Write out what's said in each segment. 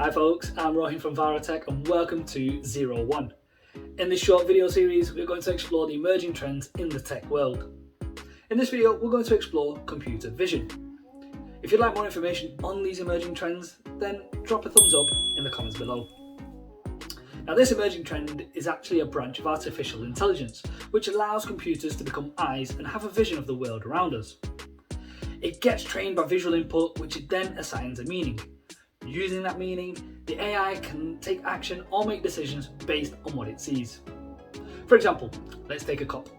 Hi folks, I'm Rohin from Varatech and welcome to 01. In this short video series, we're going to explore the emerging trends in the tech world. In this video, we're going to explore computer vision. If you'd like more information on these emerging trends, then drop a thumbs up in the comments below. Now, this emerging trend is actually a branch of artificial intelligence, which allows computers to become eyes and have a vision of the world around us. It gets trained by visual input, which it then assigns a meaning. Using that meaning, the AI can take action or make decisions based on what it sees. For example, let's take a cup.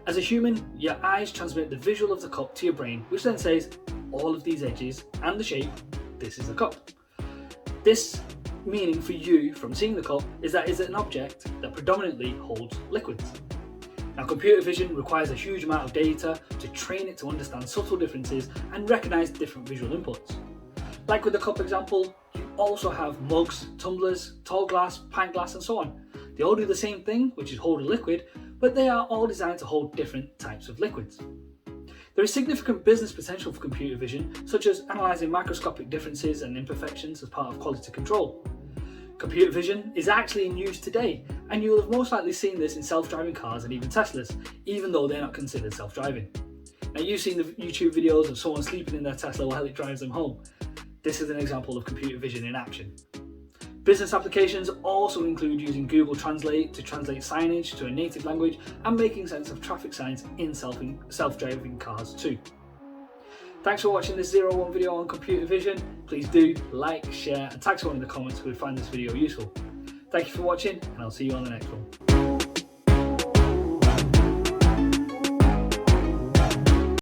As a human, your eyes transmit the visual of the cup to your brain, which then says, all of these edges and the shape, this is a cup. This meaning for you from seeing the cup is that it's an object that predominantly holds liquids. Now, computer vision requires a huge amount of data to train it to understand subtle differences and recognize different visual inputs. Like with the cup example, you also have mugs, tumblers, tall glass, pint glass, and so on. They all do the same thing, which is hold a liquid, but they are all designed to hold different types of liquids. There is significant business potential for computer vision, such as analysing microscopic differences and imperfections as part of quality control. Computer vision is actually in use today, and you will have most likely seen this in self-driving cars and even Teslas, even though they're not considered self-driving. Now, you've seen the YouTube videos of someone sleeping in their Tesla while it drives them home. This is an example of computer vision in action. Business applications also include using Google Translate to translate signage to a native language and making sense of traffic signs in self-driving cars too. Thanks for watching this 01 video on computer vision. Please do like, share and tag someone in the comments who would find this video useful. Thank you for watching and I'll see you on the next one.